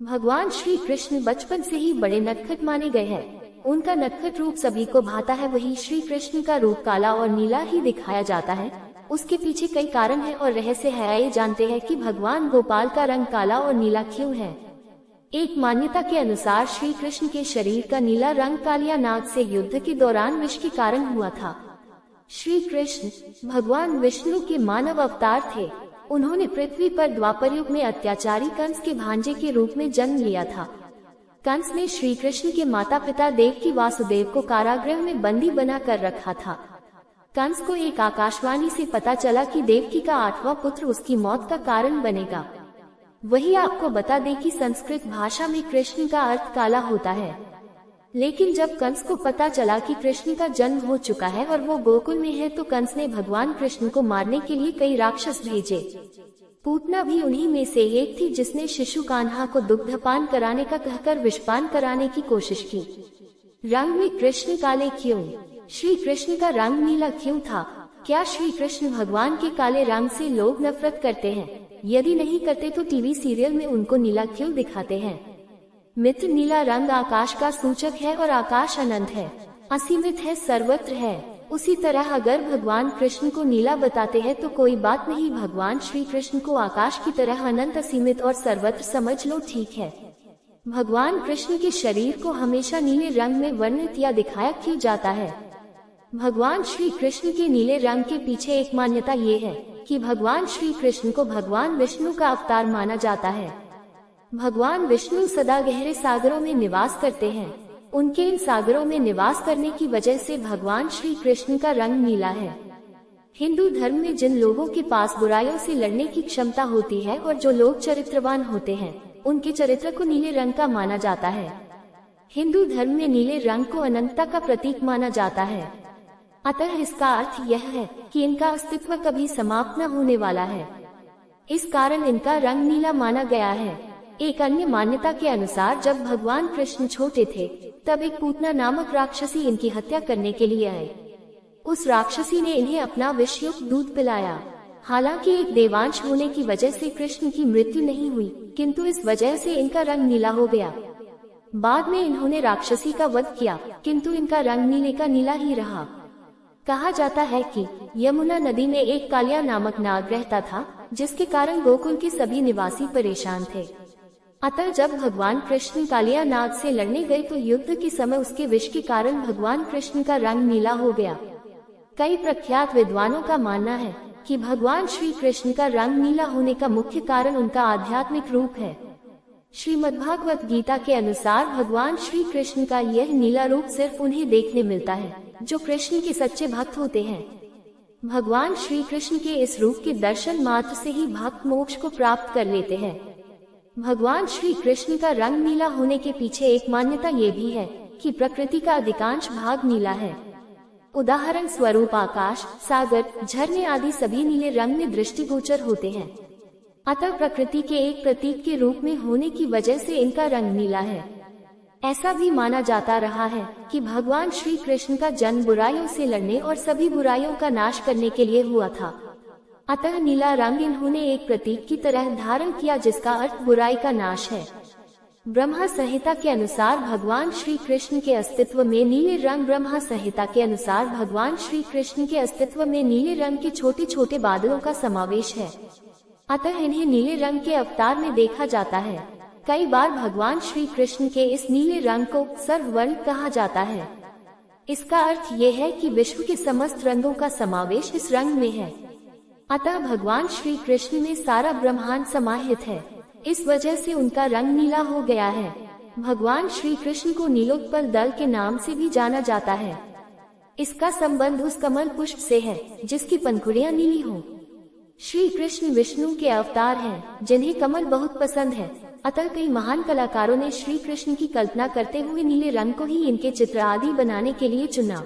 भगवान श्री कृष्ण बचपन से ही बड़े नटखट माने गए हैं। उनका नटखट रूप सभी को भाता है। वही श्री कृष्ण का रूप काला और नीला ही दिखाया जाता है। उसके पीछे कई कारण है और रहस्य है। आइए जानते हैं कि भगवान गोपाल का रंग काला और नीला क्यों है। एक मान्यता के अनुसार श्री कृष्ण के शरीर का नीला रंग कालिया नाग से युद्ध के दौरान विष के कारण हुआ था। श्री कृष्ण भगवान विष्णु के मानव अवतार थे। उन्होंने पृथ्वी पर द्वापर युग में अत्याचारी कंस के भांजे के रूप में जन्म लिया था। कंस ने श्री कृष्ण के माता पिता देवकी वासुदेव को कारागृह में बंदी बना कर रखा था। कंस को एक आकाशवाणी से पता चला कि देवकी का 8वां पुत्र उसकी मौत का कारण बनेगा। वही आपको बता दें कि संस्कृत भाषा में कृष्ण का अर्थ काला होता है। लेकिन जब कंस को पता चला कि कृष्ण का जन्म हो चुका है और वो गोकुल में है, तो कंस ने भगवान कृष्ण को मारने के लिए कई राक्षस भेजे। पूतना भी उन्हीं में से एक थी, जिसने शिशु कान्हा को दुग्धपान कराने का कहकर विषपान कराने की कोशिश की। रंग में कृष्ण काले क्यों? श्री कृष्ण का रंग नीला क्यों था? क्या श्री कृष्ण भगवान के काले रंग से लोग नफरत करते हैं? यदि नहीं करते तो टीवी सीरियल में उनको नीला क्यों दिखाते हैं? मित्र, नीला रंग आकाश का सूचक है और आकाश अनंत है, असीमित है, सर्वत्र है। उसी तरह अगर भगवान कृष्ण को नीला बताते हैं तो कोई बात नहीं। भगवान श्री कृष्ण को आकाश की तरह अनंत, असीमित और सर्वत्र समझ लो, ठीक है। भगवान कृष्ण के शरीर को हमेशा नीले रंग में वर्णित या दिखाया क्यों जाता है? भगवान श्री कृष्ण के नीले रंग के पीछे एक मान्यता ये है कि भगवान श्री कृष्ण को भगवान विष्णु का अवतार माना जाता है। भगवान विष्णु सदा गहरे सागरों में निवास करते हैं। उनके इन सागरों में निवास करने की वजह से भगवान श्री कृष्ण का रंग नीला है। हिंदू धर्म में जिन लोगों के पास बुराइयों से लड़ने की क्षमता होती है और जो लोग चरित्रवान होते हैं, उनके चरित्र को नीले रंग का माना जाता है। हिंदू धर्म में नीले रंग को अनंतता का प्रतीक माना जाता है। अतः इसका अर्थ यह है कि इनका अस्तित्व कभी समाप्त न होने वाला है। इस कारण इनका रंग नीला माना गया है। एक अन्य मान्यता के अनुसार जब भगवान कृष्ण छोटे थे, तब एक पूतना नामक राक्षसी इनकी हत्या करने के लिए आए। उस राक्षसी ने इन्हें अपना विषयुक्त दूध पिलाया। हालांकि एक देवांश होने की वजह से कृष्ण की मृत्यु नहीं हुई, किंतु इस वजह से इनका रंग नीला हो गया। बाद में इन्होंने राक्षसी का वध किया, किंतु इनका रंग नीले का नीला ही रहा। कहा जाता है कि यमुना नदी में एक कालिया नामक नाग रहता था, जिसके कारण गोकुल के सभी निवासी परेशान थे। अतः जब भगवान कृष्ण कालिया नाग से लड़ने गए तो युद्ध के समय उसके विष के कारण भगवान कृष्ण का रंग नीला हो गया। कई प्रख्यात विद्वानों का मानना है कि भगवान श्री कृष्ण का रंग नीला होने का मुख्य कारण उनका आध्यात्मिक रूप है। श्रीमद्भागवत गीता के अनुसार भगवान श्री कृष्ण का यह नीला रूप सिर्फ उन्हें देखने मिलता है जो कृष्ण के सच्चे भक्त होते हैं। भगवान श्री कृष्ण के इस रूप के दर्शन मात्र से ही भक्त मोक्ष को प्राप्त कर लेते हैं। भगवान श्री कृष्ण का रंग नीला होने के पीछे एक मान्यता ये भी है कि प्रकृति का अधिकांश भाग नीला है। उदाहरण स्वरूप आकाश, सागर, झरने आदि सभी नीले रंग में दृष्टिगोचर होते हैं। अतः प्रकृति के एक प्रतीक के रूप में होने की वजह से इनका रंग नीला है। ऐसा भी माना जाता रहा है कि भगवान श्री कृष्ण का जन्म बुराइयों से लड़ने और सभी बुराइयों का नाश करने के लिए हुआ था। अतः नीला रंग इन्होंने एक प्रतीक की तरह धारण किया, जिसका अर्थ बुराई का नाश है। ब्रह्मा संहिता के अनुसार भगवान श्री कृष्ण के अस्तित्व में नीले रंग ब्रह्मा संहिता के अनुसार भगवान श्री कृष्ण के अस्तित्व में नीले रंग के छोटे छोटे बादलों का समावेश है। अतः इन्हें नीले रंग के अवतार में देखा जाता है। कई बार भगवान श्री कृष्ण के इस नीले रंग को सर्ववर्ण कहा जाता है। इसका अर्थ ये है कि विश्व के समस्त रंगों का समावेश इस रंग में है। अतः भगवान श्री कृष्ण में सारा ब्रह्मांड समाहित है। इस वजह से उनका रंग नीला हो गया है। भगवान श्री कृष्ण को नीलोत्पल दल के नाम से भी जाना जाता है। इसका संबंध उस कमल पुष्प से है जिसकी पंखुड़ियां नीली हों। श्री कृष्ण विष्णु के अवतार हैं, जिन्हें कमल बहुत पसंद है। अतः कई महान कलाकारों ने श्री कृष्ण की कल्पना करते हुए नीले रंग को ही इनके चित्र आदि बनाने के लिए चुना।